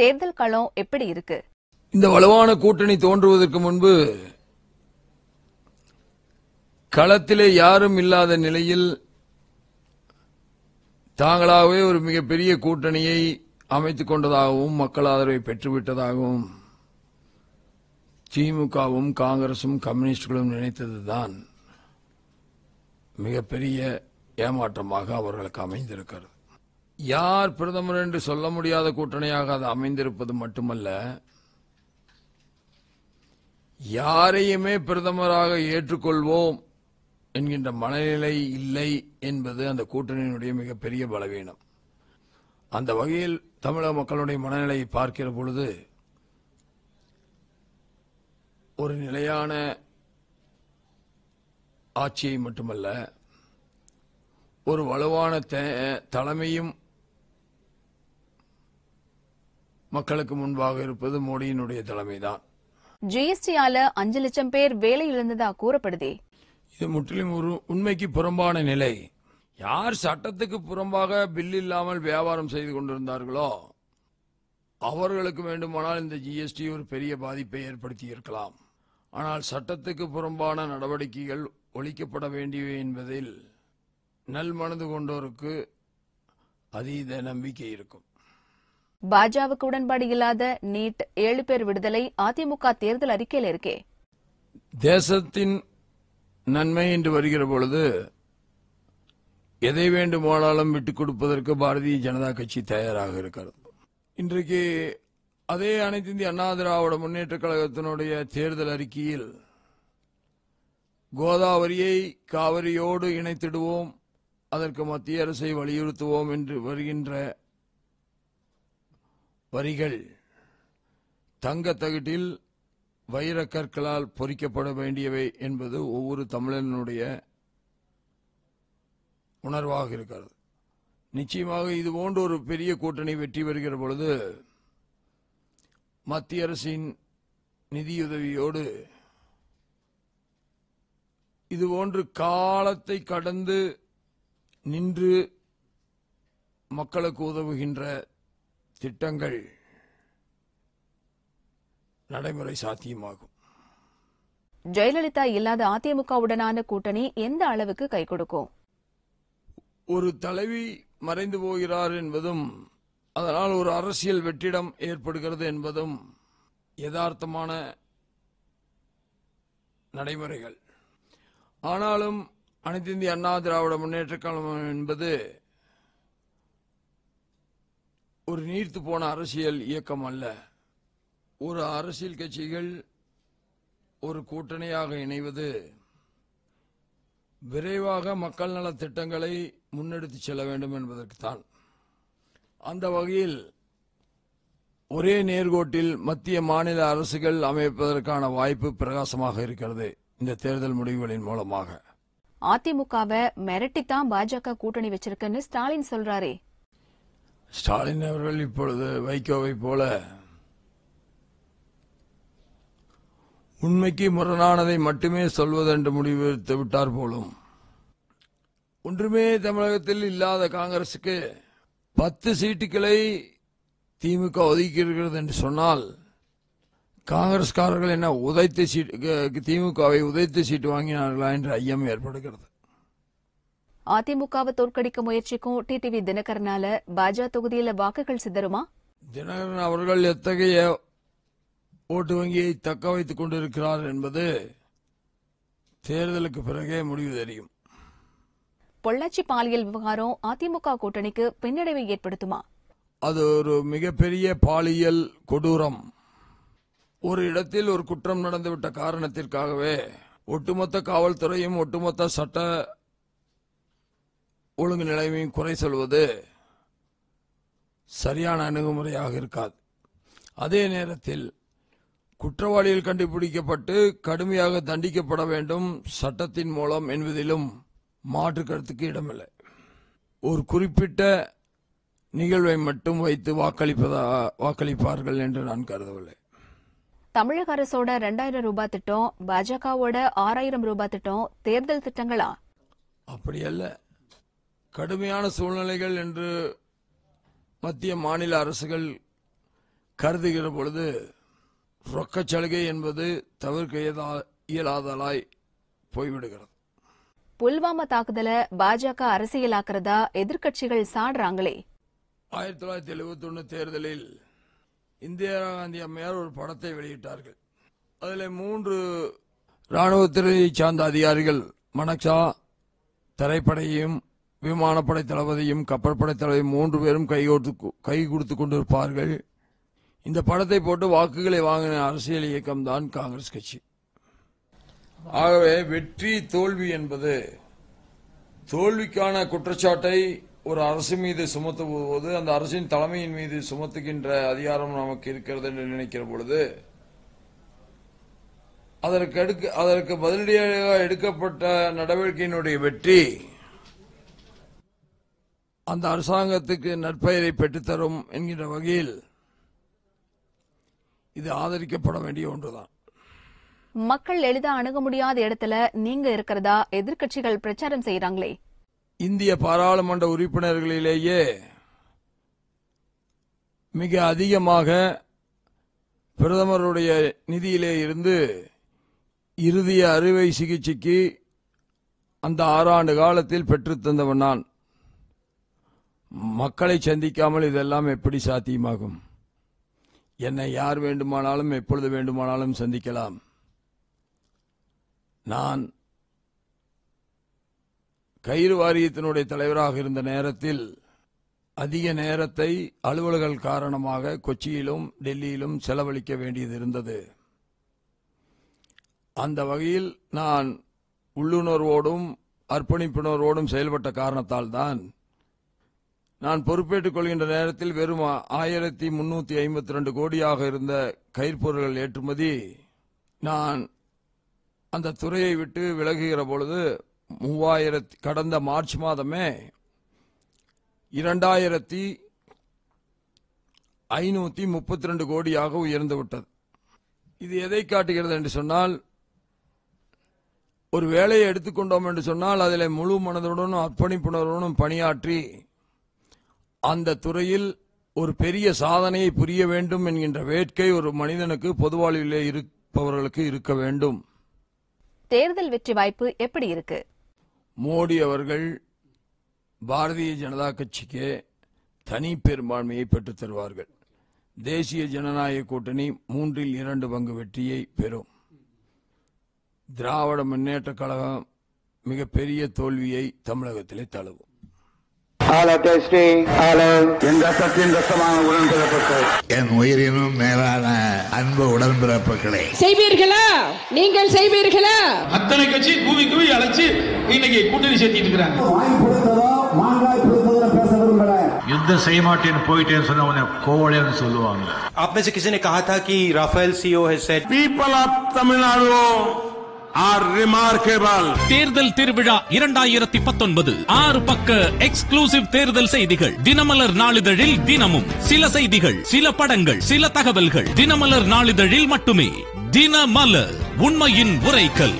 தேர்தல் களம் எப்படி இருக்கு? இந்த வலுவான கூட்டணி தோன்றுவதற்கு முன்பு களத்திலே யாரும் இல்லாத நிலையில் தாங்களாகவே ஒரு மிகப்பெரிய கூட்டணியை அமைத்துக் கொண்டதாகவும் மக்கள் ஆதரவை பெற்றுவிட்டதாகவும் திமுகவும் காங்கிரசும் கம்யூனிஸ்டுகளும் நினைத்ததுதான் மிகப்பெரிய ஏமாற்றமாக அவர்களுக்கு அமைந்திருக்கிறது. யார் பிரதமர் என்று சொல்ல முடியாத கூட்டணியாக அது அமைந்திருப்பது மட்டுமல்ல, யாரையுமே பிரதமராக ஏற்றுக்கொள்வோம் என்கின்ற மனநிலை இல்லை என்பது அந்த கூட்டணியினுடைய மிகப்பெரிய பலவீனம். அந்த வகையில் தமிழக மக்களுடைய மனநிலையை பார்க்கிற பொழுது ஒரு நிலையான ஆட்சியை மட்டுமல்ல, ஒரு வலுவான தலைமையும் மக்களுக்கு முன்பாக இருப்பது மோடியினுடைய தலைமைதான். ஜிஎஸ்டியால 5 லட்சம் பேர் வேலை இழந்ததா கூறப்படுதே, இது முற்றிலும் ஒரு உண்மைக்கு புறம்பான நிலை. யார் சட்டத்துக்கு புறம்பாக பில் இல்லாமல் வியாபாரம் செய்து கொண்டிருந்தார்களோ அவர்களுக்கு வேண்டுமானால் இந்த ஜிஎஸ்டி ஒரு பெரிய பாதிப்பை ஏற்படுத்தி இருக்கலாம். ஆனால் சட்டத்துக்கு புறம்பான நடவடிக்கைகள் ஒழிக்கப்பட வேண்டியவை என்பதில் நல் மனது கொண்டோருக்கு அதீத நம்பிக்கை இருக்கும். பாஜகவுக்கு உடன்பாடு இல்லாத நீட் 7 பேர் விடுதலை அதிமுக தேர்தல் அறிக்கையில் இருக்கே. தேசத்தின் நன்மை என்று வருகிற பொழுது எதை வேண்டுமானாலும் விட்டுக் கொடுப்பதற்கு பாரதிய ஜனதா கட்சி தயாராக இருக்கிறது. இன்றைக்கு அதே அனைத்து இந்திய அண்ணா திராவிட முன்னேற்ற கழகத்தினுடைய தேர்தல் அறிக்கையில் கோதாவரியை காவிரியோடு இணைத்திடுவோம், அதற்கு மத்திய அரசை வலியுறுத்துவோம் என்று வருகின்ற வரிகள் தங்க தகட்டில் வைரக்கற்களால் பொறிக்கப்பட வேண்டியவை என்பது ஒவ்வொரு தமிழனுடைய உணர்வாக இருக்கிறது. நிச்சயமாக இதுபோன்ற ஒரு பெரிய கூட்டணி வெற்றி பெறுகிற பொழுது மத்திய அரசின் நிதியுதவியோடு இதுபோன்று காலத்தை கடந்து நின்று மக்களுக்கு உதவுகின்ற திட்டங்கள் நடைமுறை சாத்தியமாகும். ஜெயலலிதா இல்லாத அதிமுகவுடனான கூட்டணி எந்த அளவுக்கு கை கொடுக்கும்? ஒரு தலைவி மறைந்து போகிறார் என்பதும் அதனால் ஒரு அரசியல் வெற்றிடம் ஏற்படுகிறது என்பதும் யதார்த்தமான நடைமுறைகள். ஆனாலும் அனைத்து இந்திய அண்ணா திராவிட முன்னேற்ற கழகம் என்பது ஒரு நீர்த்து போன அரசியல் இயக்கம் அல்ல. ஒரு அரசியல் கட்சிகள் ஒரு கூட்டணியாக இணைவது விரைவாக மக்கள் நல திட்டங்களை முன்னெடுத்து செல்ல வேண்டும் என்பதற்குத்தான். அந்த வகையில் ஒரே நேர்கோட்டில் மத்திய மாநில அரசுகள் அமைப்பதற்கான வாய்ப்பு பிரகாசமாக இருக்கிறது இந்த தேர்தல் முடிவுகளின் மூலமாக. அதிமுகவை மிரட்டித்தான் பாஜக கூட்டணி வச்சிருக்குன்னு ஸ்டாலின் சொல்றாரே. ஸ்டாலின் அவர்கள் இப்பொழுது வைகோவை போல உண்மைக்கு முரணானதை மட்டுமே சொல்வதென்று முடிவெடுத்து விட்டார் போலும். ஒன்றுமே தமிழகத்தில் இல்லாத காங்கிரசுக்கு 10 சீட்டுகளை திமுக ஒதுக்கி இருக்கிறது என்று சொன்னால் காங்கிரஸ்காரர்கள் என்ன உதைத்து திமுகவை உதைத்து சீட்டு வாங்கினார்களா என்ற ஐயம் ஏற்படுகிறது. அதிமுகவை தோற்கடிக்க முயற்சிக்கும் டிடிவி தினகரனால பாஜக தொகுதியில் வாக்குகள் சிதறுமா? தினகரன் அவர்கள் எத்தகைய ஓட்டு வங்கியை தக்க வைத்துக் கொண்டிருக்கிறார் என்பது தேர்தலுக்கு பிறகே முடிவு தெரியும். பொள்ளாச்சி பாலியல் விவகாரம் அதிமுக கூட்டணிக்கு பின்னடைவை ஏற்படுத்துமா? அது ஒரு மிகப்பெரிய பாலியல் கொடூரம். ஒரு இடத்தில் ஒரு குற்றம் நடந்துவிட்ட காரணத்திற்காகவே ஒட்டுமொத்த காவல்துறையும் ஒட்டுமொத்த சட்ட ஒழுங்கு நிலைமையும் குறை சொல்வது சரியான அணுகுமுறையாக இருக்காது. அதே நேரத்தில் குற்றவாளிகள் கண்டுபிடிக்கப்பட்டு கடுமையாக தண்டிக்கப்பட வேண்டும் சட்டத்தின் மூலம் என்பதிலும் மாற்று கருத்துக்கு இடமில்லை. ஒரு குறிப்பிட்ட நிகழ்வை மட்டும் வைத்து வாக்களிப்பார்கள் என்று நான் கருதவில்லை. தமிழக அரசோட 2000 ரூபாய் திட்டம், பாஜகவோட 6000 ரூபாய் திட்டம் தேர்தல் திட்டங்களா? அப்படியல்ல. கடுமையான சூழ்நிலைகள் என்று மத்திய மாநில அரசுகள் கருதுகிற பொழுது ரொக்கச் சலுகை என்பது தவிர்க்க இயலாதலாய் போய்விடுகிறது. புல்வாமா தாக்குதலை பாஜக அரசியலாக்குறதா எதிர்க்கட்சிகள் சாடுறாங்களே. 1971 தேர்தலில் இந்திரா காந்தி அம்மையார் ஒரு படத்தை வெளியிட்டார்கள். அதில் 3 ராணுவத்துறையை சார்ந்த அதிகாரிகள் மனக்ஷா, தரைப்படையும் விமானப்படை தளபதியும் கப்பற்படை தளபதியும் 3 பேரும் கை கொடுத்து கொண்டிருப்பார்கள். இந்த படத்தை போட்டு வாக்குகளை வாங்கின அரசியல் இயக்கம்தான் காங்கிரஸ் கட்சி. ஆகவே வெற்றி தோல்வி என்பது தோல்விக்கான குற்றச்சாட்டை ஒரு அரசு மீது சுமத்தும்போது அந்த அரசின் தலைமையின் மீது சுமத்துகின்ற அதிகாரம் நமக்கு இருக்கிறது என்று நினைக்கிற பொழுது அதற்கு பதிலடியாக எடுக்கப்பட்ட நடவடிக்கையினுடைய வெற்றி அந்த அரசாங்கத்துக்கு நற்பெயரை பெற்றுத்தரும் என்கின்ற வகையில் இது ஆதரிக்கப்பட வேண்டிய ஒன்றுதான். மக்கள் எளிதா அணுக முடியாத இடத்துல நீங்க இருக்கிறதா எதிர்க்கட்சிகள் பிரச்சாரம் செய்யறாங்களே. இந்திய பாராளுமன்ற உறுப்பினர்களிலேயே மிக அதிகமாக பிரதமருடைய நிதியிலே இருந்து இறுதி அறுவை சிகிச்சைக்கு அந்த 6 ஆண்டு காலத்தில் பெற்றுத் தந்தவன் நான். மக்களை சந்திக்காமல் இதெல்லாம் எப்படி சாத்தியமாகும்? என்னை யார் வேண்டுமானாலும் எப்பொழுது வேண்டுமானாலும் சந்திக்கலாம். நான் கயிறு வாரியத்தினுடைய தலைவராக இருந்த நேரத்தில் அதிக நேரத்தை அலுவல்கள் காரணமாக கொச்சியிலும் டெல்லியிலும் செலவழிக்க வேண்டியது இருந்தது. அந்த வகையில் நான் உள்ளுணர்வோடும் அர்ப்பணிப்புணர்வோடும் செயல்பட்ட காரணத்தால் தான் நான் பொறுப்பேற்றுக் கொள்கின்ற நேரத்தில் வெறும் 1352 கோடியாக இருந்த கயிற்பொருள்கள் ஏற்றுமதி நான் அந்த துறையை விட்டு விலகுகிற பொழுது கடந்த மார்ச் மாதமே 2532 கோடியாக உயர்ந்துவிட்டது. இது எதை காட்டுகிறது என்று சொன்னால், ஒரு வேலையை எடுத்துக்கொண்டோம் என்று சொன்னால் அதில் முழு மனதுடனும் அர்ப்பணிப்புணர்வுடனும் பணியாற்றி அந்த துறையில் ஒரு பெரிய சாதனையை புரிய வேண்டும் என்கின்ற வேட்கை ஒரு மனிதனுக்கு பொது வாழ்விலே இருப்பவர்களுக்கு இருக்க வேண்டும். தேர்தல் வெற்றி வாய்ப்பு எப்படி இருக்கு? மோடி அவர்கள் பாரதிய ஜனதா கட்சிக்கு தனி பெரும்பான்மையை பெற்றுத் தருவார்கள். தேசிய ஜனநாயக கூட்டணி 2/3 பங்கு வெற்றியை பெறும். திராவிட முன்னேற்ற கழகம் மிகப்பெரிய தோல்வியை தமிழகத்திலே தழுவும். என் உயிரினும் மேலான அன்பு உடன்பிறப்புகளே, செய்வீர்களா? நீங்கள் செய்வீர்களா? அத்தனை கட்சி கூவி கூவி அழைச்சு இன்னைக்கு கூட்டணி சேர்த்திட்டு இருக்கிறாங்க. யுத்தம் செய்ய மாட்டேன்னு போயிட்டேன்னு சொன்ன உடனே கோவலைன்னு சொல்லுவாங்க. आप में से किसी ने कहा था कि Rafale CEO has said People of Tamil Nadu are remarkable. தேர்தல் திருவிழா 2019 6 பக்க எக்ஸ்க்ளூசிவ் தேர்தல் செய்திகள். தினமலர் நாளிதழில் தினமும் சில செய்திகள், சில படங்கள், சில தகவல்கள். தினமலர் நாளிதழில் மட்டுமே. தினமலர், உண்மையின் உரைக்கல்.